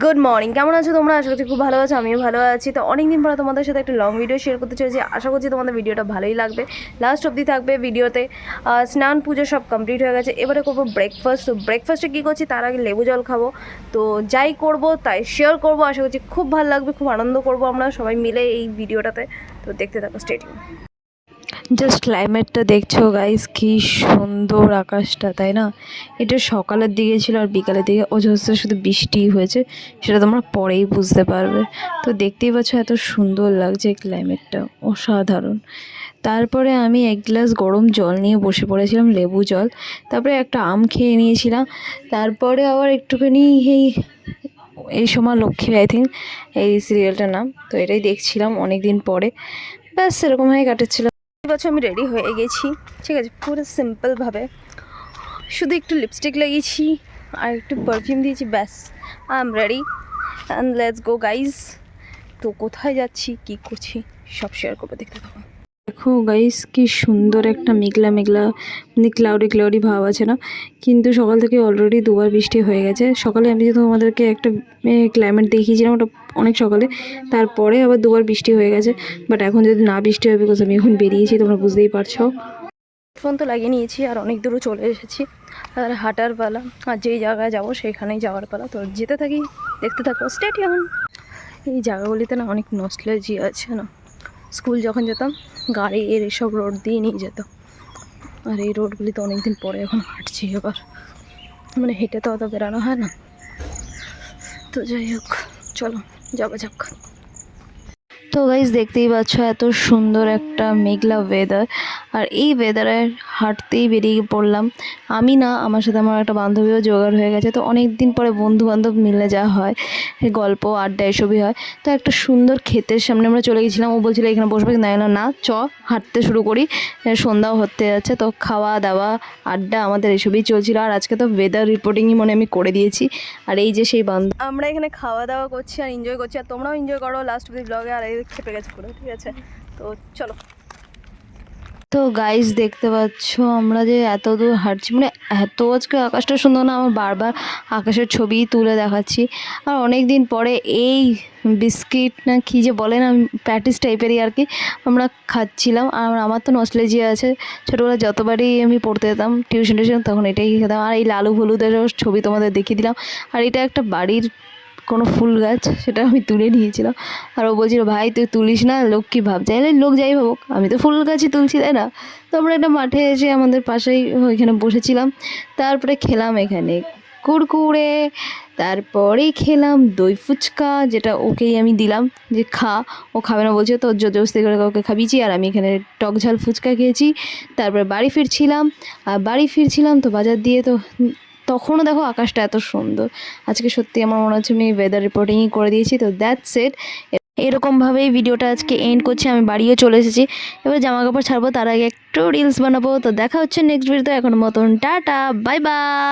Good morning, কেমন আছো তোমরা? আশা করছি খুব ভালো আছো, আমিও ভালো আছি। তো অনেকদিন পরে তোমাদের সাথে একটা লং ভিডিও শেয়ার করতে চলেছি। আশা করছি তোমাদের ভিডিওটা ভালোই লাগবে, লাস্ট অবধি থাকবে ভিডিওতে। স্নান পুজো সব কমপ্লিট হয়ে গেছে, এবারে করবো ব্রেকফাস্ট। তো ব্রেকফাস্টে কী করছি তার আগে লেবু জল খাবো। তো যাই করব তাই শেয়ার করবো, আশা করছি খুব ভালো লাগবে, খুব আনন্দ করবো আমরা সবাই মিলে এই ভিডিওটাতে। তো দেখতে থাকো, স্টে টিউন। জাস্ট ক্লাইমেটটা দেখছো গাইস, কি সুন্দর আকাশটা, তাই না? এটা সকালের দিকে ছিল আর বিকালের দিকে অজস্র শুধু বৃষ্টি হয়েছে, সেটা তোমরা পরেই বুঝতে পারবে। তো দেখতেই পাচ্ছ এত সুন্দর লাগছে ক্লাইমেটটা, অসাধারণ। তারপরে আমি এক গ্লাস গরম জল নিয়ে বসে পড়েছিলাম, লেবু জল। তারপরে একটা আম খেয়ে নিয়েছিলাম। তারপরে আবার একটুখানি এই সময় লক্ষ্মী, আই থিঙ্ক এই সিরিয়ালটার নাম, তো এটাই দেখছিলাম অনেক দিন পরে। ব্যাস সেরকম হয়ে কাটাচ্ছিল। বছর আমি রেডি হয়ে গেছি, ঠিক আছে, পুরো সিম্পলভাবে, শুধু একটু লিপস্টিক লাগিয়েছি আর একটু পারফিউম দিয়েছি, ব্যাস I am ready and let's go guys. তো কোথায় যাচ্ছি, কী করছি সব শেয়ার করবো, দেখতে থাকো। দেখো গাইস, কি সুন্দর একটা মেঘলা মেঘলা ক্লাউডি ক্লাউডি ভাব আছে না? কিন্তু সকাল থেকে অলরেডি দুবার বৃষ্টি হয়ে গেছে। সকালে আমি যেহেতু তোমাদেরকে একটা ক্লাইমেট দেখিয়েছিলাম, ওটা অনেক সকালে, তারপরে আবার দুবার বৃষ্টি হয়ে গেছে। বাট এখন যদি না বৃষ্টি হয়, বিকজ আমি এখন বেরিয়েছি, তোমরা বুঝতেই পারছো। ফোন তো লাগিয়ে নিয়েছি আর অনেক দূরও চলে এসেছি, আর হাঁটার পালা, আর যেই জায়গায় যাবো সেইখানেই যাওয়ার পালা। তো যেতে থাকি, দেখতে থাকো, স্টে টিউন। এই জায়গাগুলিতে না অনেক নস্টালজি আছে না। স্কুল যখন যেতাম গাড়ি এর এসব রোড দিয়ে নিয়ে যেত, আর এই রোডগুলিতে অনেকদিন পরে এখন হাঁটছি এবার, মানে হেঁটে তো অত বেরানো হয় না। তো যাই হোক, চলো যাওয়া যাক। তো গাইজ দেখতেই পাচ্ছ এত সুন্দর একটা মেঘলা ওয়েদার, আর এই ওয়েদারে হাঁটতেই বেরিয়ে পড়লাম। আমি না, আমার সাথে আমার একটা বান্ধবীও জোগাড় হয়ে গেছে। তো অনেক দিন পরে বন্ধু বান্ধব মিলে যা হয়, গল্প আড্ডা এসবই হয়। তো একটা সুন্দর ক্ষেতের সামনে আমরা চলে গেছিলাম। ও বলছিল এখানে বসবে, না চ হাঁটতে শুরু করি, সন্ধ্যাও হতে যাচ্ছে। তো খাওয়া দাওয়া আড্ডা আমাদের এসবই চলছিল। আর আজকে তো ওয়েদার রিপোর্টিংই মনে আমি করে দিয়েছি। আর এই যে সেই বান্ধব, আমরা এখানে খাওয়া দাওয়া করছি আর এনজয় করছি, আর তোমরাও এনজয় করো লাস্ট অব্দি ব্লগে। আর এই খেপে গেছে পুরো, ঠিক আছে, তো চলো। তো গাইস দেখতে পাচ্ছ আমরা যে এত দূর হাঁটছি, মানে এত আজকে আকাশটা সুন্দর না, আমার বারবার আকাশের ছবি তুলে দেখাচ্ছি। আর অনেক দিন পরে এই বিস্কিট না কী যে বলে না, প্যাটিস টাইপেরই আর কি, আমরা খাচ্ছিলাম। আর আমার তো নস্টালজিয়া আছে, ছোটোবেলায় যতবারই আমি পড়তে যেতাম টিউশন তখন এটাই খেতাম। আর এই লালু হলুদের ছবি তোমাদের দেখিয়ে দিলাম। আর এটা একটা বাড়ির কোনো ফুল গাছ, সেটা আমি তুলে নিয়েছিলাম। আর ও বলছিল ভাই তুই তুলিস না, লোক কী ভাবছে। লোক যাই ভাবুক, আমি তো ফুল গাছই তুলছি, তাই না? তো আমরা একটা মাঠে এসে আমাদের পাশেই ওইখানে বসেছিলাম। তারপরে খেলাম এখানে কুরকুরে, তারপরেই খেলাম দই ফুচকা, যেটা ওকেই আমি দিলাম যে খা। ও খাবে না বলছে, তো জোরজবস্তি করে কাউকে খাবিয়েছি। আর আমি এখানে টক ঝাল ফুচকা খেয়েছি। তারপরে বাড়ি ফিরছিলাম তো বাজার দিয়ে, তো তখনও দেখো আকাশটা এত সুন্দর। আজকে সত্যি আমার মনে হচ্ছে আমি ওয়েদার রিপোর্টিংই করে দিয়েছি। তো দ্যাটস ইট, এরকমভাবেই ভিডিওটা আজকে এন্ড করছি। আমি বাড়িও চলে এসেছি, এবার জামা কাপড় ছাড়বো, তার আগে একটু রিলস বানাবো। তো দেখা হচ্ছে নেক্সট ভিডিওতে, এখন মতন টাটা, বাই বাই।